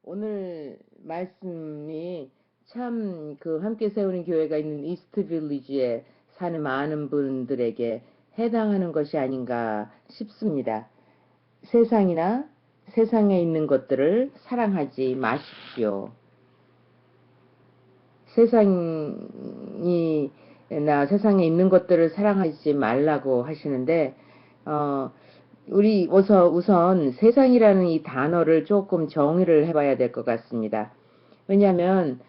오늘 말씀이 참 그 함께 세우는 교회가 있는 이스트 빌리지에 사는 많은 분들에게 해당하는 것이 아닌가 싶습니다. 세상이나 세상에 있는 것들을 사랑하지 마십시오. 세상에 있는 것들을 사랑하지 말라고 하시는데, 어, 우리 우선 세상이라는 이 단어를 조금 정의를 해봐야 될 것 같습니다. 왜냐하면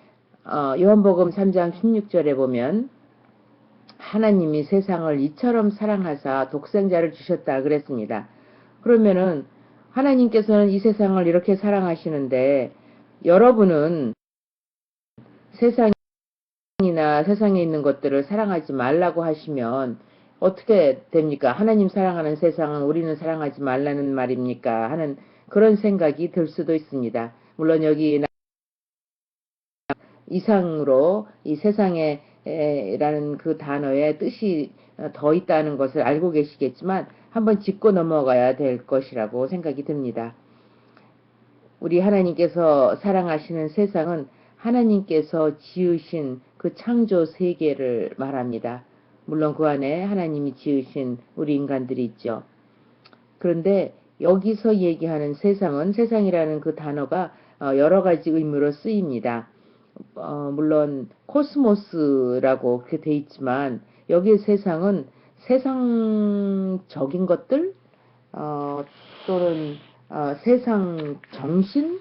요한복음 3장 16절에 보면 하나님이 세상을 이처럼 사랑하사 독생자를 주셨다 그랬습니다. 그러면은 하나님께서는 이 세상을 이렇게 사랑하시는데 여러분은 세상이나 세상에 있는 것들을 사랑하지 말라고 하시면 어떻게 됩니까? 하나님 사랑하는 세상은 우리는 사랑하지 말라는 말입니까? 하는 그런 생각이 들 수도 있습니다. 물론 여기 이상으로 이 세상에 라는 그 단어의 뜻이 더 있다는 것을 알고 계시겠지만 한번 짚고 넘어가야 될 것이라고 생각이 듭니다. 우리 하나님께서 사랑하시는 세상은 하나님께서 지으신 그 창조 세계를 말합니다. 물론 그 안에 하나님이 지으신 우리 인간들이 있죠. 그런데 여기서 얘기하는 세상은 세상이라는 그 단어가 여러 가지 의미로 쓰입니다. 물론 코스모스라고 그렇게 돼 있지만 여기에 세상은 세상적인 것들 또는 세상 정신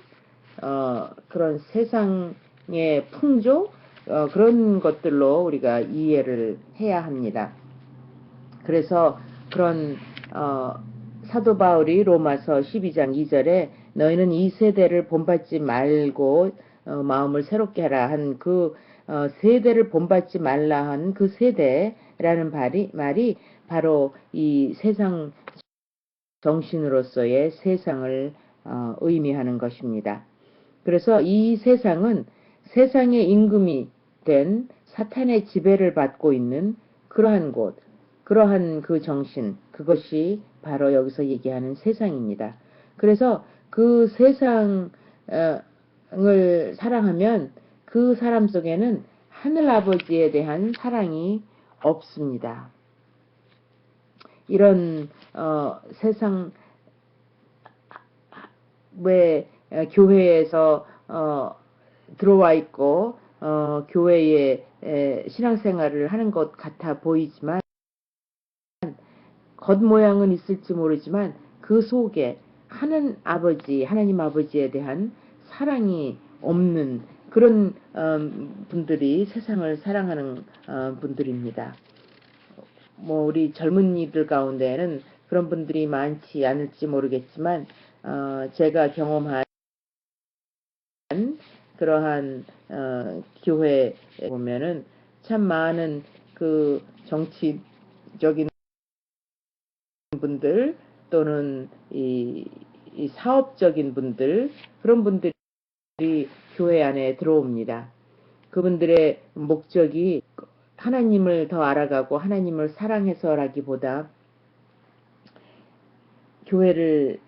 그런 세상의 풍조 그런 것들로 우리가 이해를 해야 합니다. 그래서 그런 사도 바울이 로마서 12장 2절에 너희는 이 세대를 본받지 말고 마음을 새롭게 하라 한 그 세대를 본받지 말라 한 그 세대라는 말이 바로 이 세상 정신으로서의 세상을 의미하는 것입니다. 그래서 이 세상은 세상의 임금이 된 사탄의 지배를 받고 있는 그러한 곳, 그러한 그 정신, 그것이 바로 여기서 얘기하는 세상입니다. 그래서 그 세상을 사랑하면 그 사람 속에는 하늘 아버지에 대한 사랑이 없습니다. 이런 세상 왜 교회에서 들어와 있고 교회에 신앙생활을 하는 것 같아 보이지만 겉모양은 있을지 모르지만 그 속에 하나님 아버지에 대한 사랑이 없는 그런 분들이 세상을 사랑하는 분들입니다. 뭐 우리 젊은이들 가운데는 그런 분들이 많지 않을지 모르겠지만 제가 경험한 그러한 교회에 보면은 참 많은 그 정치적인 분들 또는 이 사업적인 분들 그런 분들이 교회 안에 들어옵니다. 그분들의 목적이 하나님을 더 알아가고 하나님을 사랑해서라기보다 교회를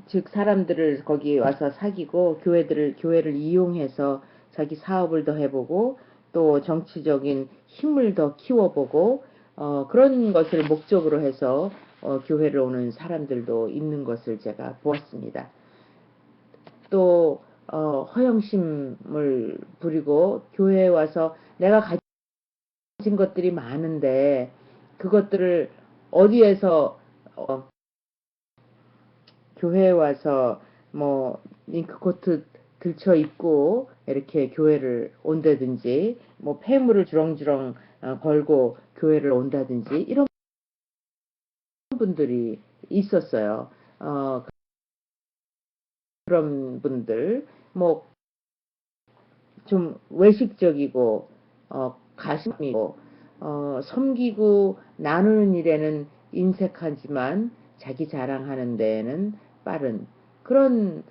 즉 사람들을 거기 와서 사귀고 교회를 이용해서 자기 사업을 더 해보고 또 정치적인 힘을 더 키워보고 그런 것을 목적으로 해서 교회를 오는 사람들도 있는 것을 제가 보았습니다. 또 허영심을 부리고 교회에 와서 내가 가진 것들이 많은데 그것들을 어디에서 교회에 와서 뭐 링크코트 들쳐 입고 이렇게 교회를 온다든지 뭐 폐물을 주렁주렁 걸고 교회를 온다든지 이런 분들이 있었어요. 그런 분들 뭐 좀 외식적이고 가슴이고 섬기고 나누는 일에는 인색하지만 자기 자랑하는 데에는 빠른 그런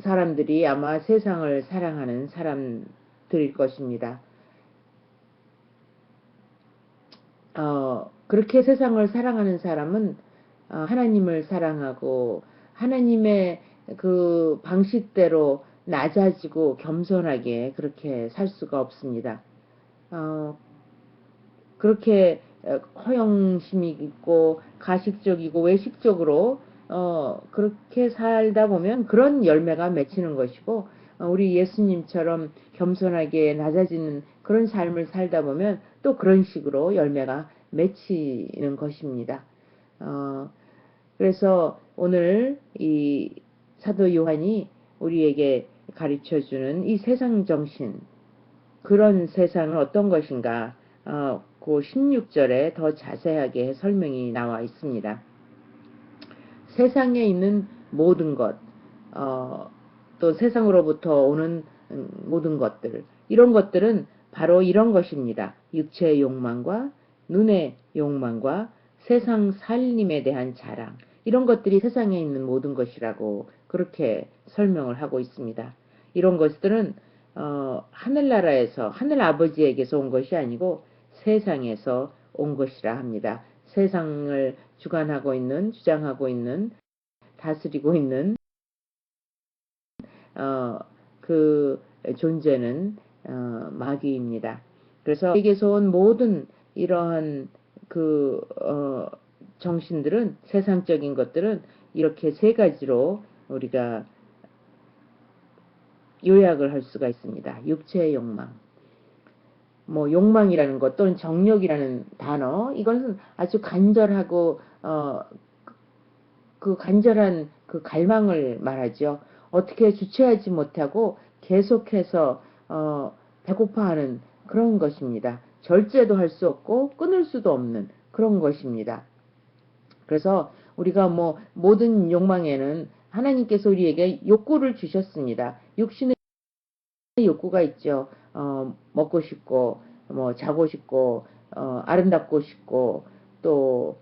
사람들이 아마 세상을 사랑하는 사람들일 것입니다. 그렇게 세상을 사랑하는 사람은 하나님을 사랑하고 하나님의 그 방식대로 낮아지고 겸손하게 그렇게 살 수가 없습니다. 어, 그렇게 허영심이 있고 가식적이고 외식적으로 그렇게 살다 보면 그런 열매가 맺히는 것이고, 우리 예수님처럼 겸손하게 낮아지는 그런 삶을 살다 보면 또 그런 식으로 열매가 맺히는 것입니다. 어, 그래서 오늘 이 사도 요한이 우리에게 가르쳐 주는 이 세상 정신, 그런 세상은 어떤 것인가, 그 16절에 더 자세하게 설명이 나와 있습니다. 세상에 있는 모든 것, 또 세상으로부터 오는 모든 것들, 이런 것들은 바로 이런 것입니다. 육체의 욕망과 눈의 욕망과 세상 살림에 대한 자랑, 이런 것들이 세상에 있는 모든 것이라고 그렇게 설명을 하고 있습니다. 이런 것들은 하늘나라에서 하늘 아버지에게서 온 것이 아니고 세상에서 온 것이라 합니다. 세상을 주관하고 있는, 주장하고 있는, 다스리고 있는 그 존재는 마귀입니다. 그래서 에게서 온 모든 이러한 그 정신들은, 세상적인 것들은 이렇게 세 가지로 우리가 요약을 할 수가 있습니다. 육체의 욕망, 뭐 욕망이라는 것 또는 정욕이라는 단어, 이것은 아주 간절하고 그 간절한 그 갈망을 말하죠. 어떻게 주체하지 못하고 계속해서 배고파하는 그런 것입니다. 절제도 할 수 없고 끊을 수도 없는 그런 것입니다. 그래서 우리가 뭐 모든 욕망에는 하나님께서 우리에게 욕구를 주셨습니다. 육신의 욕구가 있죠. 먹고 싶고, 뭐 자고 싶고, 아름답고 싶고, 또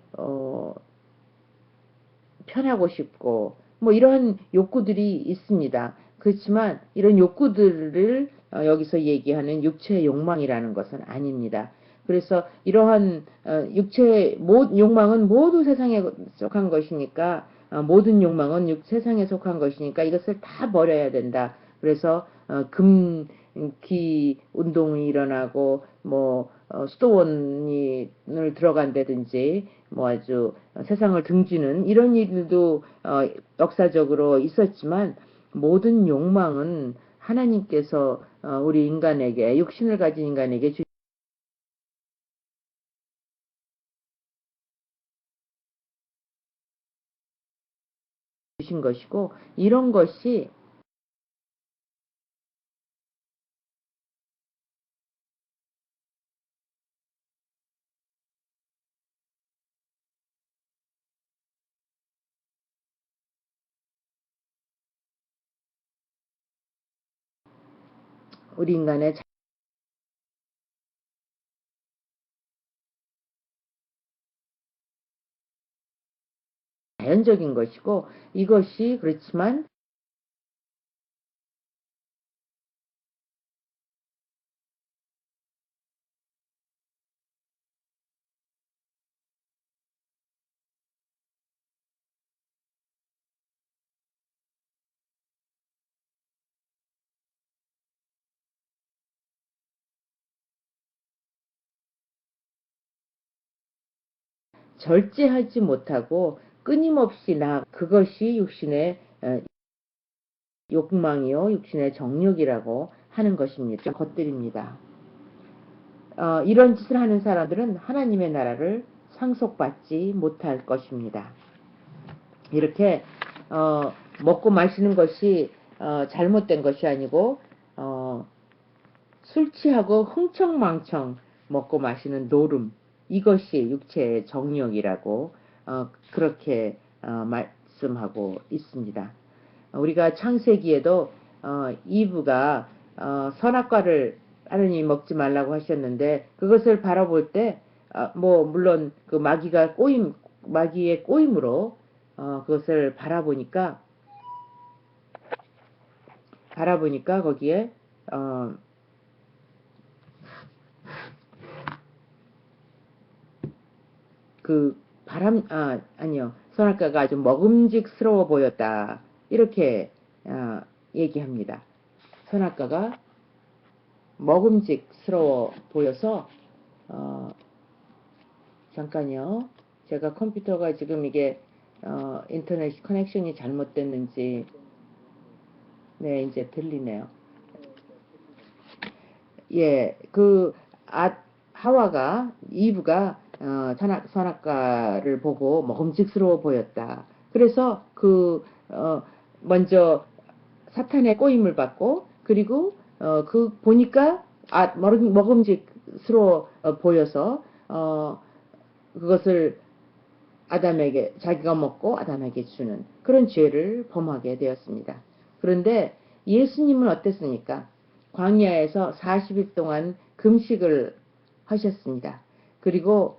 편하고 싶고, 뭐 이런 욕구들이 있습니다. 그렇지만 이런 욕구들을 여기서 얘기하는 육체의 욕망이라는 것은 아닙니다. 그래서 이러한 육체의 욕망은 모두 세상에 속한 것이니까, 모든 욕망은 세상에 속한 것이니까 이것을 다 버려야 된다. 그래서 금기 운동이 일어나고, 뭐 수도원을 들어간다든지, 뭐 아주 세상을 등지는 이런 일도 역사적으로 있었지만, 모든 욕망은 하나님께서 우리 인간에게, 육신을 가진 인간에게 주신 것이고, 이런 것이 우리 인간의 자연적인 것이고, 이것이 그렇지만 절제하지 못하고 끊임없이 그것이 육신의 욕망이요, 육신의 정욕이라고 하는 것입니다. 것들입니다. 이런 짓을 하는 사람들은 하나님의 나라를 상속받지 못할 것입니다. 이렇게 먹고 마시는 것이 잘못된 것이 아니고, 술 취하고 흥청망청 먹고 마시는 노름, 이것이 육체의 정욕이라고 그렇게 말씀하고 있습니다. 우리가 창세기에도 이브가 선악과를 하느님이 먹지 말라고 하셨는데, 그것을 바라볼 때 뭐 물론 그 마귀의 꼬임으로 그것을 바라보니까 거기에 그 아니요, 선악과가 아주 먹음직스러워 보였다. 이렇게 얘기합니다. 선악과가 먹음직스러워 보여서 잠깐요. 제가 컴퓨터가 지금 이게 인터넷 커넥션이 잘못됐는지 네 이제 들리네요. 예, 하와가 이브가 선악과를 보고 먹음직스러워 보였다. 그래서 먼저 사탄의 꼬임을 받고 그리고 보니까 먹음직스러워 보여서 그것을 아담에게 자기가 먹고 아담에게 주는 그런 죄를 범하게 되었습니다. 그런데 예수님은 어땠습니까? 광야에서 40일 동안 금식을 하셨습니다. 그리고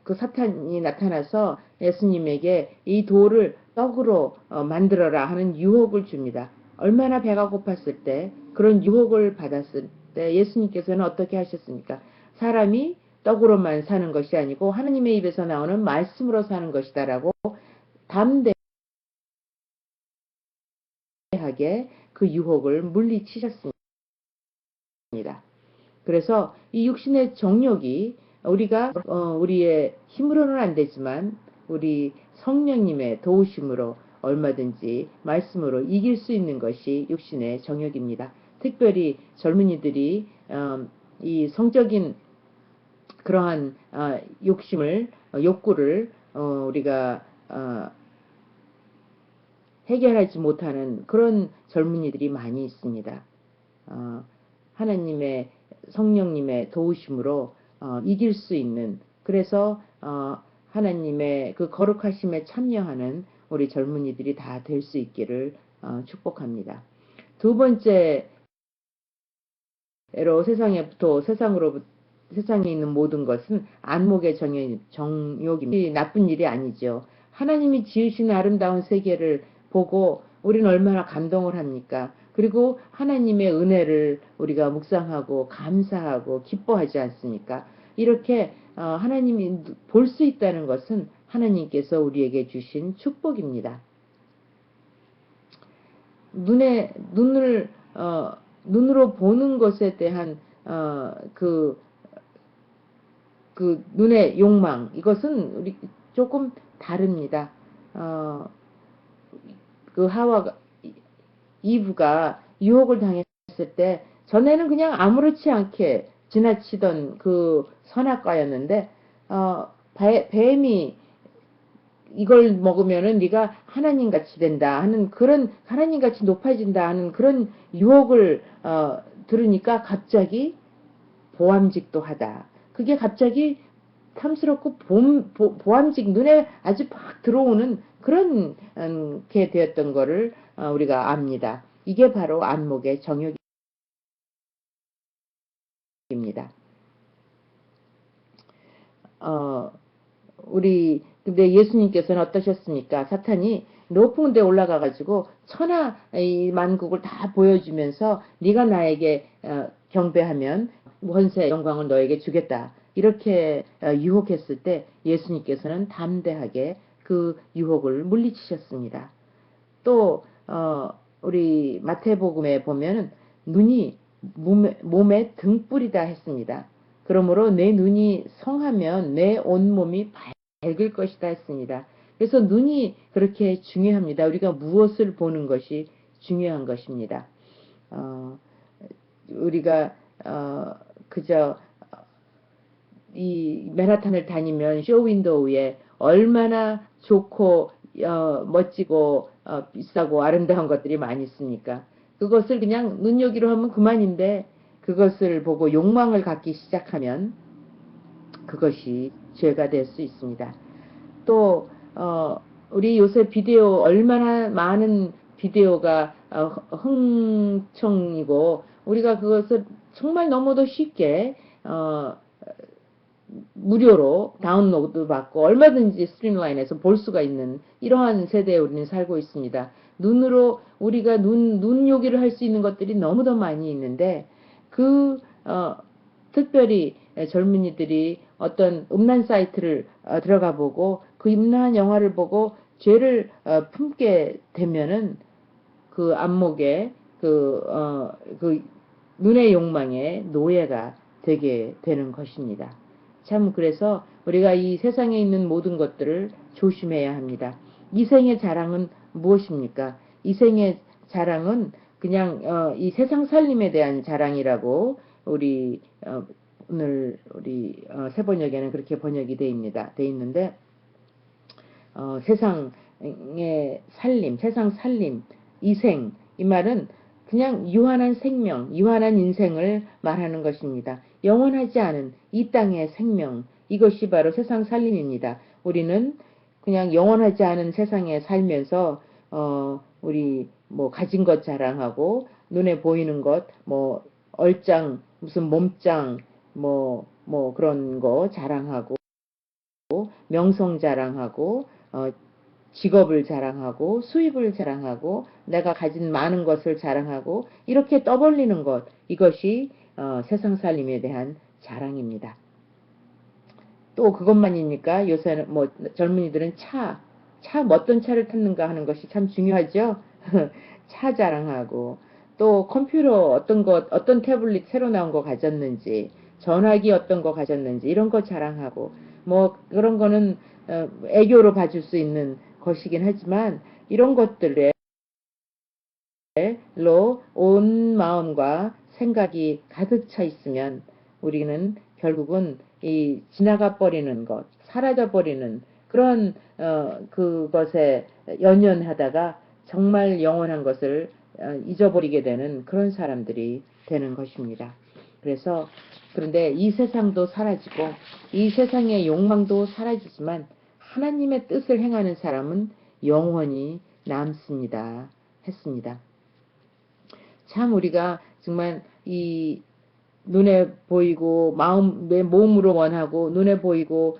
그 사탄이 나타나서 예수님에게 이 돌을 떡으로 만들어라 하는 유혹을 줍니다. 얼마나 배가 고팠을 때 그런 유혹을 받았을 때 예수님께서는 어떻게 하셨습니까? 사람이 떡으로만 사는 것이 아니고 하나님의 입에서 나오는 말씀으로 사는 것이다라고 담대하게 그 유혹을 물리치셨습니다. 그래서 이 육신의 정욕이 우리가 우리의 힘으로는 안 되지만 우리 성령님의 도우심으로 얼마든지 말씀으로 이길 수 있는 것이 육신의 정욕입니다. 특별히 젊은이들이 이 성적인 그러한 욕구를 우리가 해결하지 못하는 그런 젊은이들이 많이 있습니다. 하나님의 성령님의 도우심으로 이길 수 있는 그래서 하나님의 그 거룩하심에 참여하는 우리 젊은이들이 다 될 수 있기를 축복합니다. 두 번째로 세상에 있는 모든 것은 안목의 정욕이 나쁜 일이 아니죠. 하나님이 지으신 아름다운 세계를 보고 우리는 얼마나 감동을 합니까? 그리고 하나님의 은혜를 우리가 묵상하고 감사하고 기뻐하지 않습니까? 이렇게 하나님이 볼 수 있다는 것은 하나님께서 우리에게 주신 축복입니다. 눈으로 보는 것에 대한 눈의 욕망 이것은 우리 조금 다릅니다. 이브가 유혹을 당했을 때 전에는 그냥 아무렇지 않게 지나치던 그 선악과였는데 뱀이 이걸 먹으면은 네가 하나님같이 된다 하는 그런 하나님같이 높아진다 하는 그런 유혹을 들으니까 갑자기 보암직도 하다. 그게 갑자기 탐스럽고 보암직 눈에 아주 팍 들어오는 그런 게 되었던 거를 우리가 압니다. 이게 바로 안목의 정욕입니다. 근데 예수님께서는 어떠셨습니까? 사탄이 높은 데 올라가 가지고 천하 이 만국을 다 보여주면서 네가 나에게 경배하면 원세 영광을 너에게 주겠다. 이렇게 유혹했을 때 예수님께서는 담대하게 그 유혹을 물리치셨습니다. 또 우리 마태복음에 보면은 눈이 몸의 등불이다 했습니다. 그러므로 내 눈이 성하면 내 온몸이 밝을 것이다 했습니다. 그래서 눈이 그렇게 중요합니다. 우리가 무엇을 보는 것이 중요한 것입니다. 우리가 그저 이 맨하탄을 다니면 쇼윈도우에 얼마나 좋고 멋지고 비싸고 아름다운 것들이 많이 있습니까? 그것을 그냥 눈여기로 하면 그만인데 그것을 보고 욕망을 갖기 시작하면 그것이 죄가 될 수 있습니다. 또 우리 요새 비디오 얼마나 많은 비디오가 흥청이고 우리가 그것을 정말 너무도 쉽게 무료로 다운로드 받고 얼마든지 스트림라인에서 볼 수가 있는 이러한 세대에 우리는 살고 있습니다. 눈으로 우리가 눈요기를 할 수 있는 것들이 너무도 많이 있는데 특별히 젊은이들이 어떤 음란 사이트를 들어가 보고 그 음란한 영화를 보고 죄를 품게 되면은 그 안목에 그 눈의 욕망의 노예가 되게 되는 것입니다. 참 그래서 우리가 이 세상에 있는 모든 것들을 조심해야 합니다. 이생의 자랑은 무엇입니까? 이생의 자랑은 그냥 이 세상 살림에 대한 자랑이라고 우리 오늘 우리 세번역에는 그렇게 번역이 돼 있는데 세상의 살림, 세상 살림, 이생, 이 말은 그냥 유한한 생명, 유한한 인생을 말하는 것입니다. 영원하지 않은 이 땅의 생명, 이것이 바로 세상 살림입니다. 우리는 그냥 영원하지 않은 세상에 살면서 우리 뭐 가진 것 자랑하고 눈에 보이는 것, 뭐 얼짱, 무슨 몸짱, 뭐 그런 거 자랑하고 명성 자랑하고 직업을 자랑하고 수입을 자랑하고 내가 가진 많은 것을 자랑하고 이렇게 떠벌리는 것, 이것이 세상 살림에 대한 자랑입니다. 또 그것만입니까? 요새는 뭐 젊은이들은 차 어떤 차를 탔는가 하는 것이 참 중요하죠. 차 자랑하고 또 컴퓨터 어떤 태블릿 새로 나온 거 가졌는지, 전화기 어떤 거 가졌는지 이런 거 자랑하고 뭐 그런 거는 애교로 봐줄 수 있는 것이긴 하지만 이런 것들로 온 마음과 생각이 가득 차 있으면 우리는 결국은 이 지나가 버리는 것, 사라져 버리는 그런 그것에 연연하다가 정말 영원한 것을 잊어버리게 되는 그런 사람들이 되는 것입니다. 그런데 이 세상도 사라지고 이 세상의 욕망도 사라지지만 하나님의 뜻을 행하는 사람은 영원히 남습니다. 했습니다. 참 우리가 정말 이 눈에 보이고 내 몸으로 원하고 눈에 보이고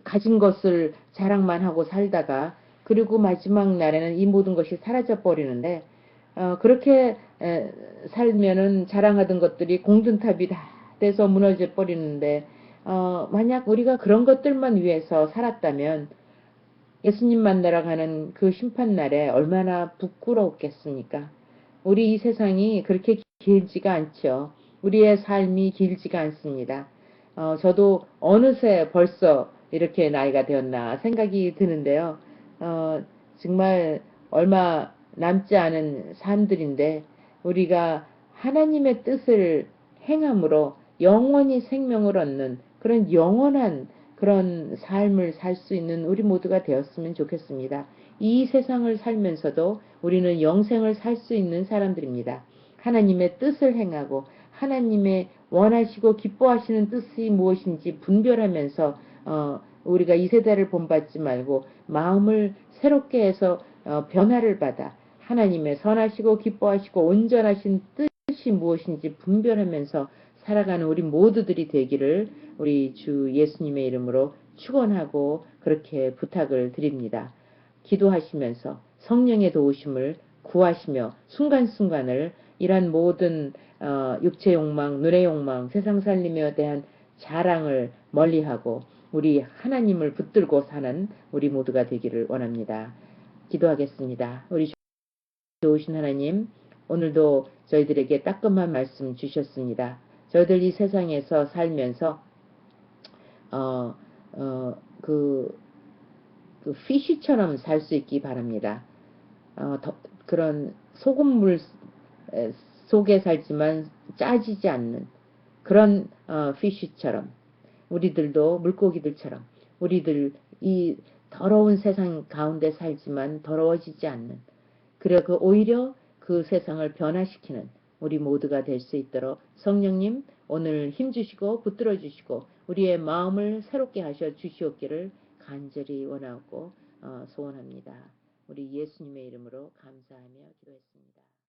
가진 것을 자랑만 하고 살다가 그리고 마지막 날에는 이 모든 것이 사라져 버리는데 그렇게 살면은 자랑하던 것들이 공든탑이 다 돼서 무너져 버리는데 만약 우리가 그런 것들만 위해서 살았다면 예수님 만나러 가는 그 심판날에 얼마나 부끄러웠겠습니까? 우리 이 세상이 그렇게 길지가 않죠. 우리의 삶이 길지가 않습니다. 저도 어느새 벌써 이렇게 나이가 되었나 생각이 드는데요. 정말 얼마 남지 않은 삶들인데 우리가 하나님의 뜻을 행함으로 영원히 생명을 얻는 그런 영원한 그런 삶을 살 수 있는 우리 모두가 되었으면 좋겠습니다. 이 세상을 살면서도 우리는 영생을 살 수 있는 사람들입니다. 하나님의 뜻을 행하고 하나님의 원하시고 기뻐하시는 뜻이 무엇인지 분별하면서 우리가 이 세대를 본받지 말고 마음을 새롭게 해서 변화를 받아 하나님의 선하시고 기뻐하시고 온전하신 뜻이 무엇인지 분별하면서 살아가는 우리 모두들이 되기를 우리 주 예수님의 이름으로 축원하고 그렇게 부탁을 드립니다. 기도하시면서 성령의 도우심을 구하시며 순간순간을 이런 모든 육체 욕망, 눈의 욕망, 세상 살림에 대한 자랑을 멀리하고 우리 하나님을 붙들고 사는 우리 모두가 되기를 원합니다. 기도하겠습니다. 우리 좋으신 하나님, 오늘도 저희들에게 따끔한 말씀 주셨습니다. 저희들 이 세상에서 살면서 어, 어, 그, 그 피쉬처럼 살 수 있기 바랍니다. 그런 소금물 속에 살지만 짜지지 않는 그런 피쉬처럼 우리들도 물고기들처럼 우리들 이 더러운 세상 가운데 살지만 더러워지지 않는 그리고 오히려 그 세상을 변화시키는 우리 모두가 될 수 있도록 성령님 오늘 힘주시고 붙들어 주시고 우리의 마음을 새롭게 하셔 주시옵기를 간절히 원하고 소원합니다. 우리 예수님의 이름으로 감사하며 기도했습니다.